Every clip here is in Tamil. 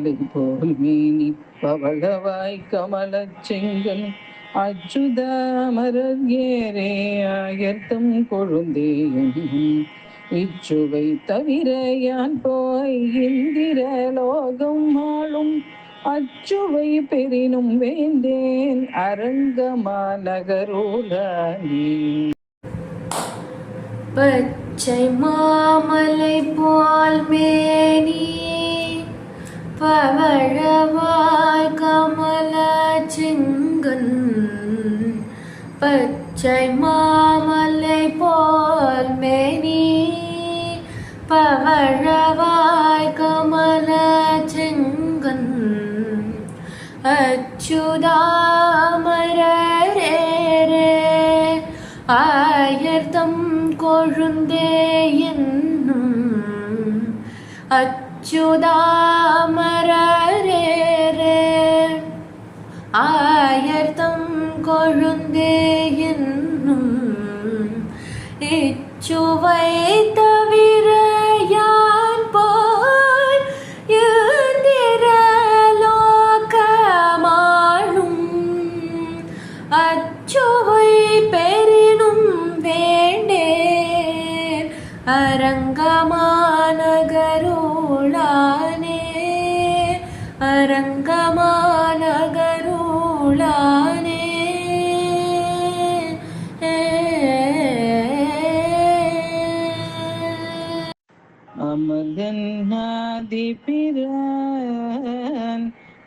மாலை போல் மேனி பவளவாய் கமலச் செங்கன் அச்சுதாமரர் ஏரே ஆயர்த்தம் கொழுந்தேயும் இச்சுவை தவிர யான் போய் இந்திர லோகம் ஆளும் அச்சுவை பெரினும் வேண்டேன் அரங்கமா நகரோலானே. பச்சை மாமலை போல் மேனி பவழவாய் கமல செங்கன் பச்சை மாமலை போல் மேனி பவழவாய் கமல செங்கன் அச்சுதாமரரே ஆயர்தம் கொழுந்தே என்னும் அச்சுதாமரரே ஆயர்தம் கொழுந்தே என்னும் இச்சுவை தவிர யான் போய் இந்திர லோகமாளும் அச்சுவை பெரினும் வேண்டேன் அரங்கமா நகரோளானே அரங்கமா நகரோளானே. அமலன்னாதிபிரான்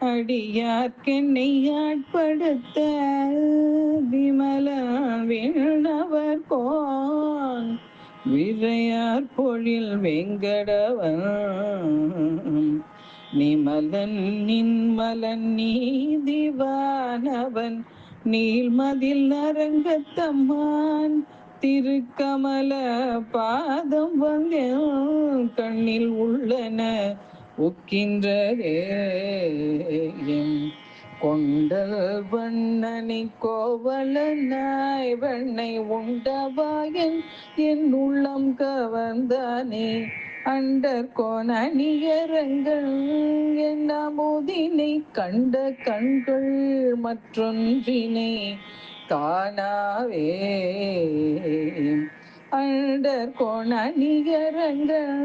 அடியார்க்கென்னை ஆட்படுத்த விமலா வீணவர் கோன் விரையார் பொழில் வெங்கடவன் நிமலன் நின்மலன் நீதிவானவன் நீள்மதில் அரங்கத்தம்மான் திருக்கமல பாதம் வந்தேன் கண்ணில் உள்ளன ஒக்கின்றதே. கொண்டல் வண்ணனை கோவலனாய் வெண்ணை உண்டவாயன் என் உள்ளம் கவர்ந்தானே அண்டர்கோன் அணியரங்கள் என் அமுதினை கண்ட கண்கள் மற்றொன்றினை காணாவே அண்டர்கோன் அணியரங்கள்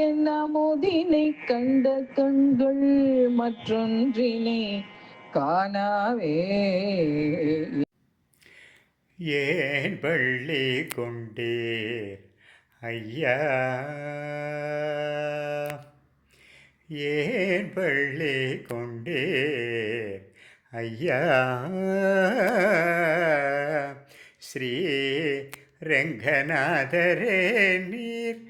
என் அமுதினை கண்ட கண்கள் மற்றொன்றினை காணாவே. ஏன் பள்ளி கொண்டீர் ஐயா ஏன் பள்ளி கொண்டீர் ஐயா ஸ்ரீ ரங்கநாதரே நீர்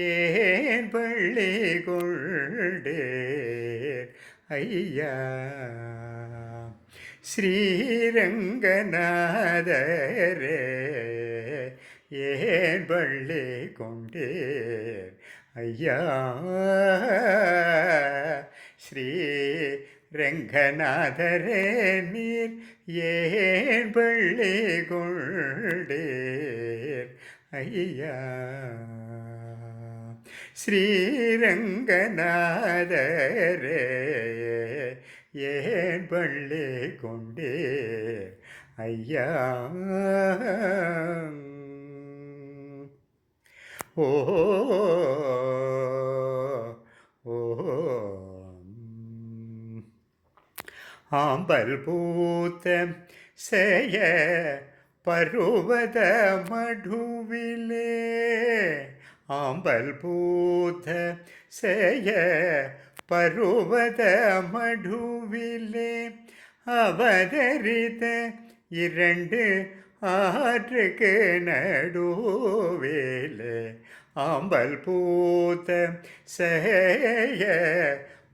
ஏன் பள்ளி கொண்டீர் ஐயா ஸ்ரீரங்கநாதரே ஏன் பள்ளி கொண்டீர் ஐயா ஸ்ரீ ரங்கநாதரே நீர் ஏன் பள்ளி கொண்டீர் ஐயா ஸ்ரீரங்கநாதரே ஏன் பள்ளி கொண்டீர் ஐயா. ஓ ஓ ஆம்பல் பூத்த செய்ய பருவத மடுவிலே ஆம்பல் பூத்த செய்ய பருவத மடுவிலே அவதரித்த இரண்டு ஆற்றுக்கு நடுவிலே ஆம்பல் பூத்த செய்ய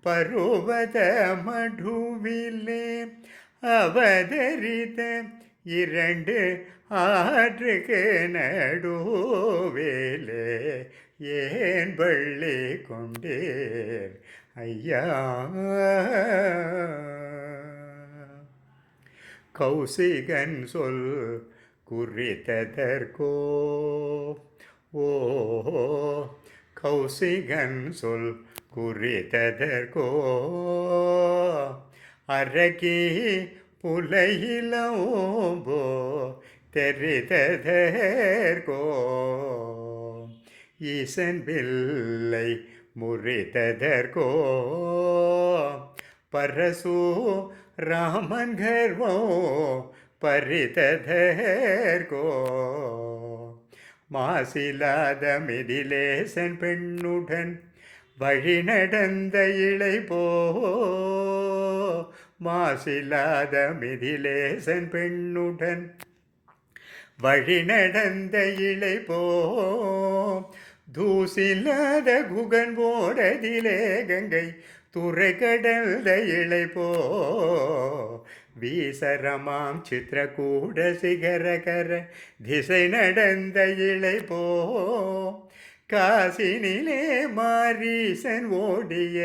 பருவத மடுவிலே அவதரித்த இரண்டு ஆற்றுக்கு நடுவிலே ஏன் பள்ளி கொண்டீர் ஐயா. கௌசிகன் சொல் குறித்ததற்கோ ஓ கௌசிகன் சொல் குறித்ததற்கோ அரக்கி புலையிலோம்போ தெரித்ததற்கோ ஈசன் பிள்ளை முறித்ததற்கோ பரசு ராமன் கர்வோ பறித்ததற்கோ மாசிலாத மிதிலேசன் பெண்ணுடன் வழி நடந்த இளைப்போ மாசிலாத மிதிலேசன் பெண்ணுடன் வழி நடந்த இளைப்போ தூசில்லாத குகன் போடதிலே கங்கை துறை கடந்த இளைப்போ வீசரமாம் சித்திரகூட சிகரகர திசை நடந்த இளைப்போ காசினிலே மாரீசன் ஓடிய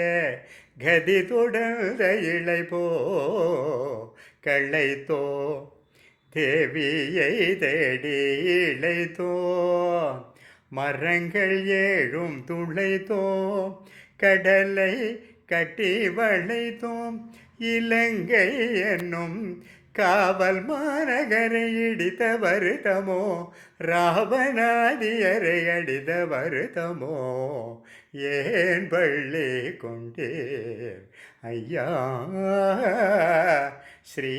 கதி தொடர்ந்த இளைப்போ கள்ளைத்தோ தேவியை தேடி இளைத்தோ மரங்கள் ஏழும் துளைத்தோ கடலை கட்டி வளைத்தோம் இலங்கை என்னும் காவல் மாநகரை இடித்த வருத்தமோ ராவணாதியரை அடித்த வருத்தமோ ஏன் பள்ளி கொண்டீர் ஐயா ஸ்ரீ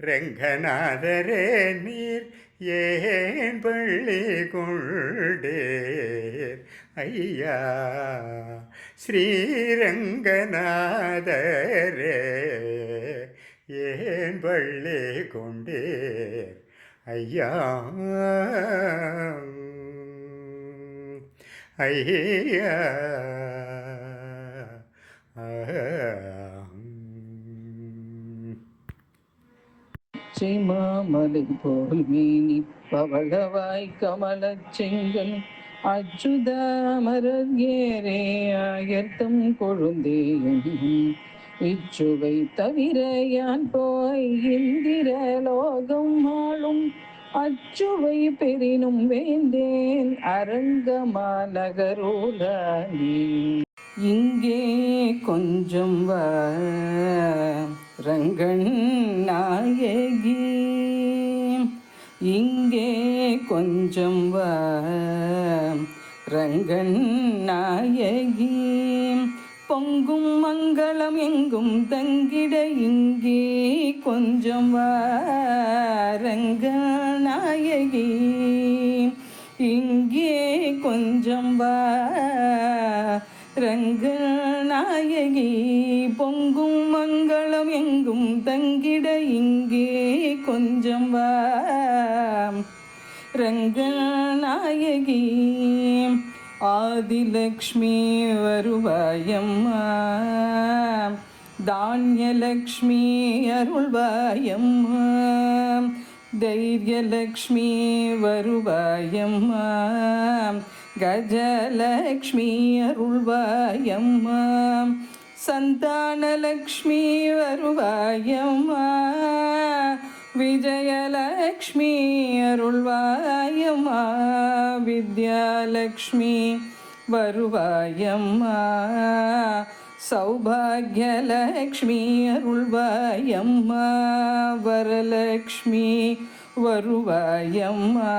ரங்கநாதரே நீர் ஏன் பள்ளி கொண்டீர் ஐயா ஸ்ரீரங்கநாதரே ஏன் பள்ளி கொண்டீர் ஐயா ஐயா மாமலை போல் மீனி பவளவாய் கமலச் செங்கன் அச்சுதாமரர் ஏரே ஆயர்த்தம் கொழுந்தேயும் இச்சுவை தவிர யான் போய் இந்திர லோகம் ஆளும் அச்சுவை பெரினும் வேந்தேன் அரங்கமா நகரோலானே இங்கே கொஞ்சம் வா ரங்கன் நாயகி இங்கே கொஞ்சம் வா ரங்கன் நாயகி பொங்கும் மங்களம் எங்கும் தங்கிட இங்கே கொஞ்சம் வா ரங்கன் நாயகி இங்கே கொஞ்சம் வா ரங்கநாயகி பொங்கும் மங்களம் எங்கும் தங்கிட இங்கே கொஞ்சம் வா ரங்கநாயகி ஆதிலக்ஷ்மி வருவாயம்மா தானியலக்ஷ்மி அருள்வாயம்மா தைரியலக்ஷ்மி வருவாயம்மா கஜலக்ஷ்மி அருள்வாயம்மா சந்தானலக்ஷ்மி வருவாயம்மா விஜயலக்ஷ்மி அருள்வாயம்மா வித்யாலக்ஷ்மி வருவாயம்மா சௌபாகியலக்ஷ்மி அருள்வாயம்மா வரலக்ஷ்மி வருவாயம்மா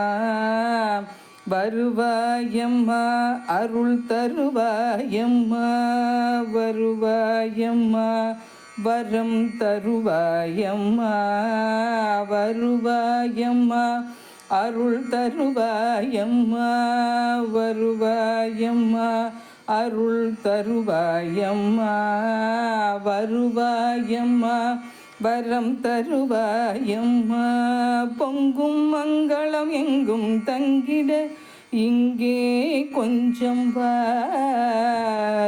வருவாயம்மா அருள் தருவாயம்மா வருவாயம்மா வரம் தருவாயம்மா வருவாயம்மா அருள் தருவாயம்மா வருவாயம்மா அருள் தருவாயம்மா வருவாயம்மா வரம் தருவாயம்மா பொங்கும் மங்களம் எங்கும் தங்கிட இங்கே கொஞ்சம் வா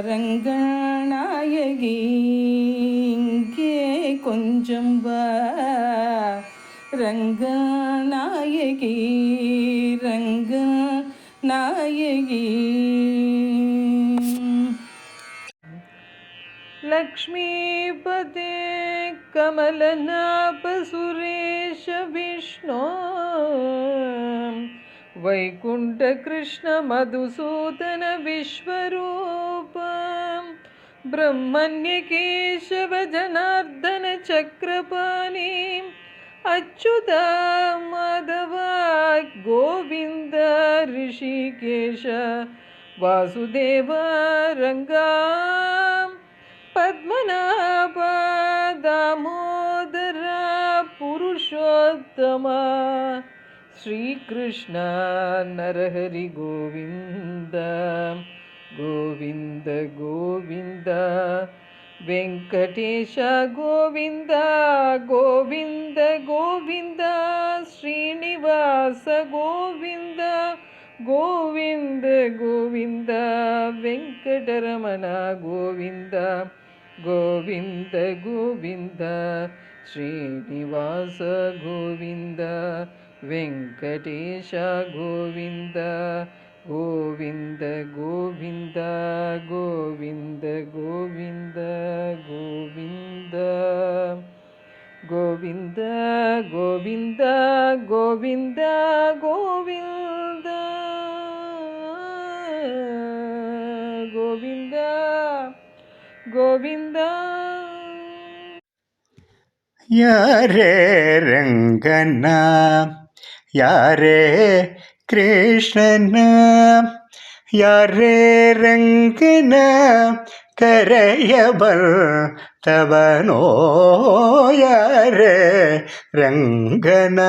ரங்கநாயகி இங்கே கொஞ்சம் வா ரங்கநாயகி ரங்கநாயகி लक्ष्मीपते कमलनाभ सुरेश विष्णु वैकुण्ठ कृष्ण मधुसूदन विश्वरूपं ब्रह्मण्य केशव जनार्दन चक्रपाणिम् अच्युत माधव गोविन्द ऋषिकेश वासुदेव रङ्गा पद्मनाभ दामोदर पुरुषोत्तम श्रीकृष्ण नरहरि गोविन्द गोविन्द गोविन्द वेङ्कटेश गोविन्द गोविन्द गोविन्द श्रीनिवास गोविन्द गोविन्द गोविन्द वेङ्कटरमण गोविन्द गोविन्द गोविन्द श्रीनिवास गोविन्द वेङ्कटेश गोविन्द गोविन्द गोविन्द गोविन्द गोविन्द गोविन्द गोविन्द गोविन्द गोविन्द गोविन्द गोविन्द गोविन्द ಯಾರೇ ರಂಗನ ಯಾರೇ ಕೃಷ್ಣನ ಯಾರೇ ರಂಗನ ಕರೆಯಬಲ್ತವನೋ ಯಾರೇ ರಂಗನ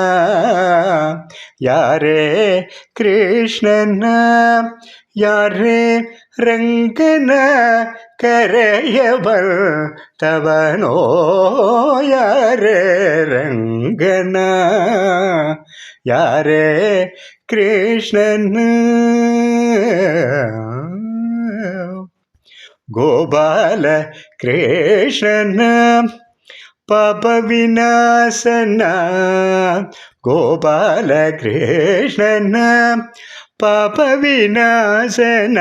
ಯಾರೇ ಕೃಷ್ಣನ ಯಾರೇ ರಂಗನ ಕರೆಯಬಲ್ತವನೋ ಯಾರೇ ರಂಗನ ಯಾರೇ ಕೃಷ್ಣನ ಗೋಪಾಲ ಕೃಷ್ಣನ ಪಾಪ ವಿನಾಶನ ಗೋಪಾಲ ಕೃಷ್ಣನ ಪಾಪ ವಿನಾಶನ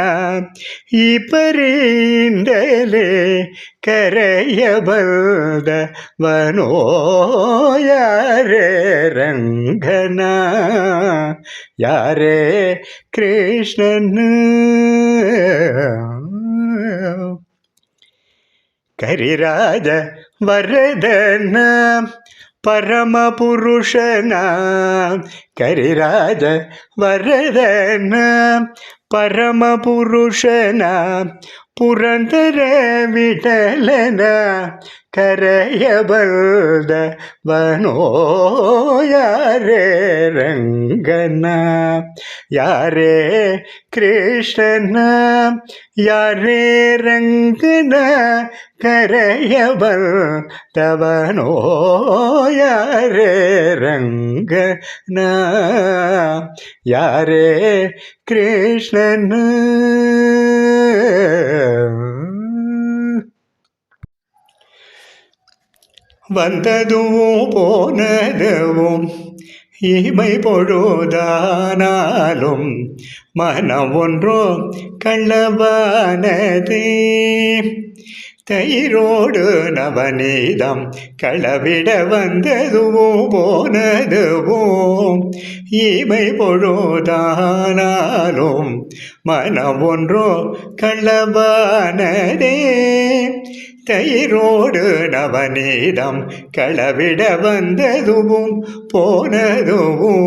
ಈ ಪರಿಂದಲೇ ಕರೆಯಬಲ್ದವನೋ ಯಾರೇ ರಂಗನ ಯಾರೇ ಕೃಷ್ಣನ ಕರಿರಾಜ ವರದನ ಪರಮ ಪುರುಷನ ಕರಿರಾಜ ವರದನ ಪರಮ ಪುರುಷನ ಪುರಂದರ ವಿಠಲನ ಕರೆಯಬಲ್ದವನೋ ಯಾರೇ ರಂಗನ ಯಾರೇ ಕೃಷ್ಣನ ಯಾರೇ ರಂಗನ ಕರೆಯಬಲ್ದವನೋ ಯಾರೇ ರಂಗನ ಯಾರೇ ಕೃಷ್ಣನ வந்ததுவும் போனதுவும் இமை பொழுதானாலும் மனம் ஒன்றோ கள்ளவானதே தயிரோடு நவநீதம் களவிட வந்ததுவும் போனதுவும் இமை பொழுதானாலும் மனம் ஒன்றோ கள்ளவானதே தயிரோடு நவநீதம் களவிட வந்ததுவும் போனதுவும்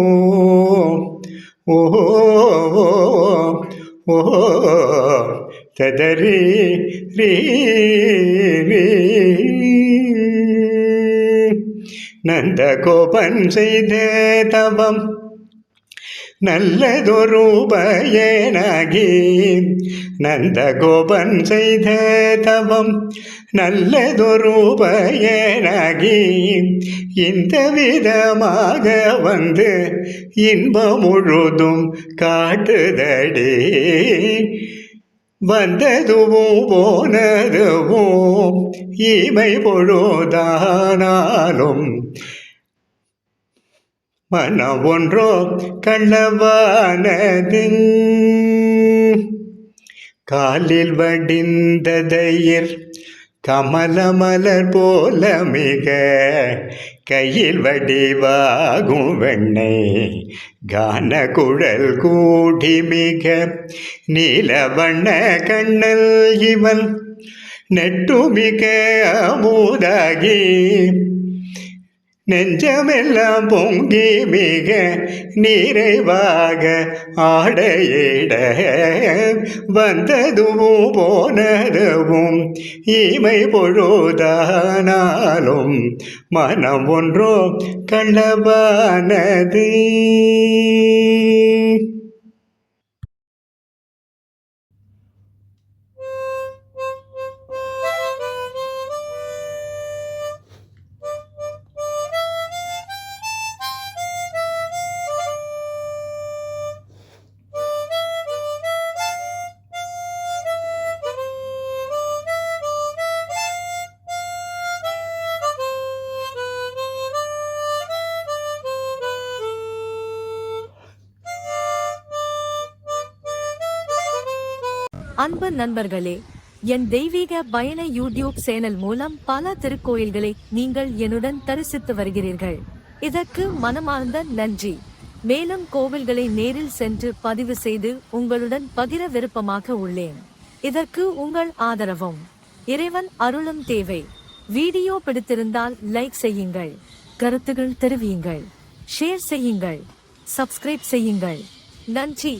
ஓ ஓ ததரி ரீ நந்தகோபன் செய்த தவம் நல்லதொரு பயனாகி நந்தகோபன் செய்த தவம் நல்லதொரு பயனாகி இந்த விதமாக வந்து இன்பம் முழுதும் காட்டுதடி வந்ததுவும் போனதுவும் இமை பொழுதானாலும் மனம் ஒன்றோ கள்ளவானது காலில் வடிந்த தயிர் கமல மலர் போல மிக கையில் வடிவாகும் வெண்ணை கான குழல் கூடி மிக நீலவண்ண கண்ணல் இவன் நெட்டுமிக அமுதாகி நெஞ்சமெல்லாம் பொங்கி மிக நிறைவாக ஆடையிட வந்ததுவும் போனதுவும் இமை பொழுதானாலும் மனம் ஒன்றோ கள்ளவானது. அன்பு நண்பர்களே, என் தெய்வீக பயண யூடியூப் சேனல் மூலம் பல திருக்கோயில்களை நீங்கள் என்னுடன் தரிசித்து வருகிறீர்கள். இதற்கு மனமார்ந்த நன்றி. மேலும் கோவில்களை நேரில் சென்று பதிவு செய்து உங்களுடன் பகிர விருப்பமாக உள்ளேன். இதற்கு உங்கள் ஆதரவும் இறைவன் அருளும் தேவை. வீடியோ பிடித்திருந்தால் லைக் செய்யுங்கள், கருத்துகள் தெரிவியுங்கள், ஷேர் செய்யுங்கள், சப்ஸ்கிரைப் செய்யுங்கள். நன்றி.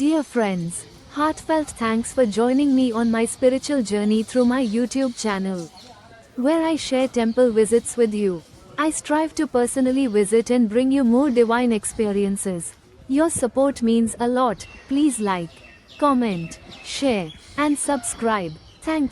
Dear friends, heartfelt thanks for joining me on my spiritual journey through my YouTube channel, where I share temple visits with you. I strive to personally visit and bring you more divine experiences. Your support means a lot. Please like, comment, share, and subscribe. Thank you.